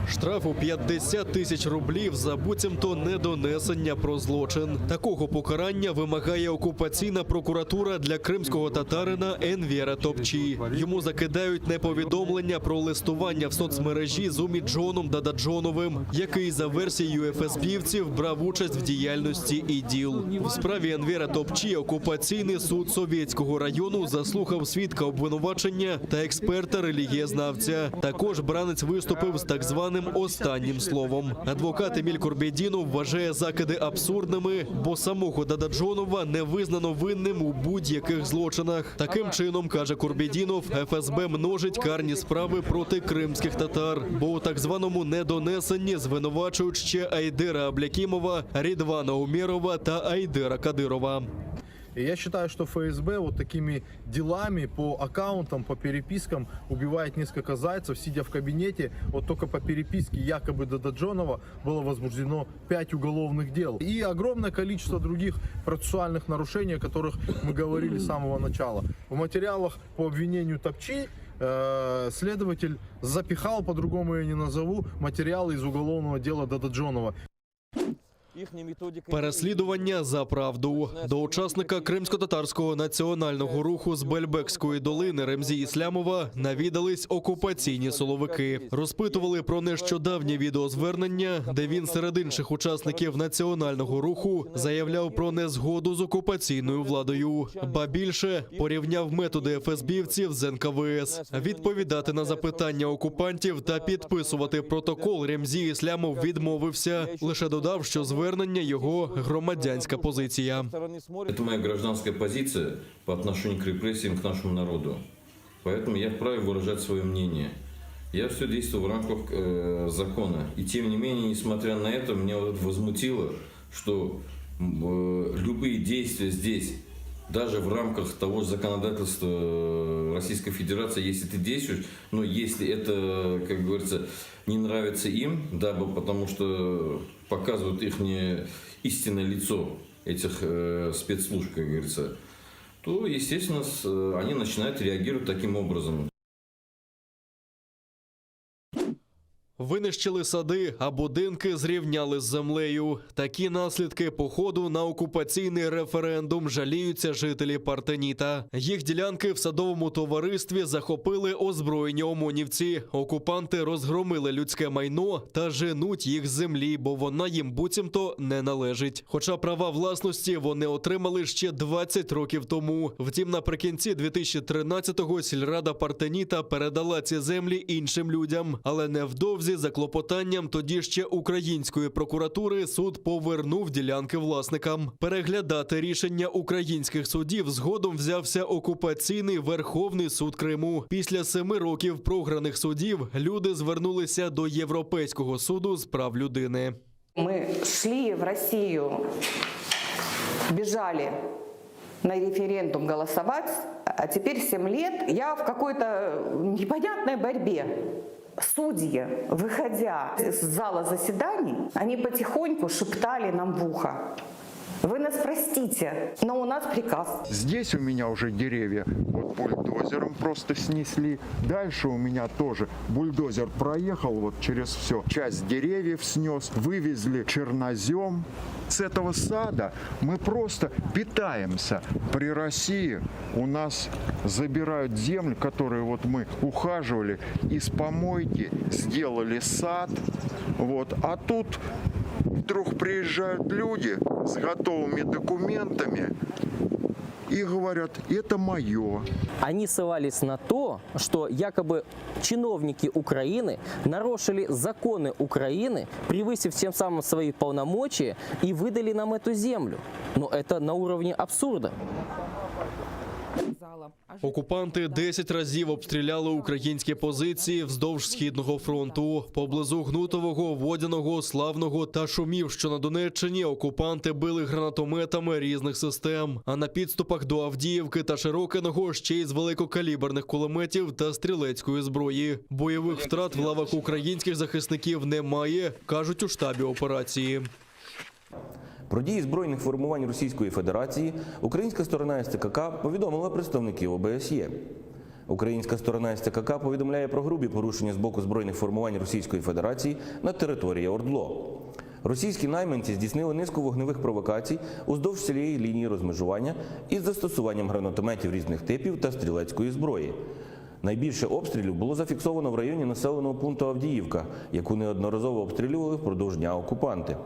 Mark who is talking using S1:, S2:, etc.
S1: Штраф у 50 тисяч рублів за буцімто недонесення про злочин. Такого покарання вимагає окупаційна прокуратура для кримського татарина Енвера Топчі. Йому закидають неповідомлення про листування в соцмережі з Уміджоном Дададжоновим, який за версією ФСБівців брав участь в діяльності ІДІЛ. В справі Енвера Топчі окупаційний суд Совєтського району заслухав свідка обвинувачення та експерта-релігієзнавця. Також бранець виступив з так званим останнім словом. Адвокат Еміль Курбєдінов вважає закиди абсурдними, бо самого Дададжонова не визнано винним у будь-яких злочинах. Таким чином, каже Курбєдінов, ФСБ множить карні справи проти кримських татар, бо у так званому недонесенні звинувачують ще Айдера Аблякімова, Рідвана Умєрова та Айдера Кадирова.
S2: И я считаю, что ФСБ вот такими делами по аккаунтам, по перепискам убивает несколько зайцев, сидя в кабинете. Вот только по переписке якобы Дададжонова было возбуждено 5 уголовных дел. И огромное количество других процессуальных нарушений, о которых мы говорили с самого начала. В материалах по обвинению Топчи следователь запихал, по-другому я не назову, материалы из уголовного дела Дададжонова.
S1: Переслідування за правду. До учасника кримсько-татарського національного руху з Бельбекської долини Ремзі Іслямова навідались окупаційні силовики. Розпитували про нещодавнє відеозвернення, де він серед інших учасників національного руху заявляв про незгоду з окупаційною владою. Ба більше, порівняв методи ФСБівців з НКВС. Відповідати на запитання окупантів та підписувати протокол Ремзі Іслямов відмовився. Лише додав, що звернення його громадянська позиція.
S3: Это моя гражданская позиция по отношению к репрессиям к нашему народу. Поэтому я вправе выражать свое мнение. Я все действую в рамках закона. И тем не менее, несмотря на это, меня вот возмутило, что любые действия здесь, даже в рамках того же законодательства Российской Федерации, если ты действуешь, но если это, как говорится, не нравится им, да, потому что показывают их истинное лицо этих спецслужб, как говорится, то, естественно, они начинают реагировать таким образом.
S1: Винищили сади, а будинки зрівняли з землею. Такі наслідки походу на окупаційний референдум жаліються жителі Партеніта. Їх ділянки в садовому товаристві захопили озброєні ОМОНівці. Окупанти розгромили людське майно та женуть їх з землі, бо вона їм буцімто не належить. Хоча права власності вони отримали ще 20 років тому. Втім, наприкінці 2013-го сільрада Партеніта передала ці землі іншим людям, але невдовзі за клопотанням тоді ще української прокуратури суд повернув ділянки власникам. Переглядати рішення українських судів згодом взявся окупаційний Верховний суд Криму. Після 7 років програних судів люди звернулися до Європейського суду з прав людини.
S4: Ми йшли в Росію, біжали на референдум голосувати, а тепер 7 років я в какой-то непонятной борьбе. Судьи, выходя из зала заседаний, они потихоньку шептали нам в ухо: вы нас простите, но у нас приказ.
S5: Здесь у меня уже деревья вот бульдозером просто снесли. Дальше у меня тоже бульдозер проехал вот через все. Часть деревьев снес, вывезли чернозем. С этого сада мы просто питаемся. При России у нас забирают землю, которые вот мы ухаживали, из помойки сделали сад. Вот. А тут вдруг приезжают люди с готовыми документами и говорят: это мое.
S6: Они ссылались на то, что якобы чиновники Украины нарушили законы Украины, превысив тем самым свои полномочия, и выдали нам эту землю. Но это на уровне абсурда.
S1: Окупанти 10 разів обстріляли українські позиції вздовж Східного фронту. Поблизу Гнутового, Водяного, Славного та Шумів, що на Донеччині, окупанти били гранатометами різних систем. А на підступах до Авдіївки та Широкиного ще й з великокаліберних кулеметів та стрілецької зброї. Бойових втрат в лавах українських захисників немає, кажуть у штабі операції.
S7: Про дії збройних формувань Російської Федерації українська сторона СЦКК повідомила представників ОБСЄ. Українська сторона СЦКК повідомляє про грубі порушення з боку збройних формувань Російської Федерації на території ОРДЛО. Російські найманці здійснили низку вогневих провокацій уздовж всієї лінії розмежування із застосуванням гранатометів різних типів та стрілецької зброї. Найбільше обстрілів було зафіксовано в районі населеного пункту Авдіївка, яку неодноразово обстрілювали впродовж дня окупанти.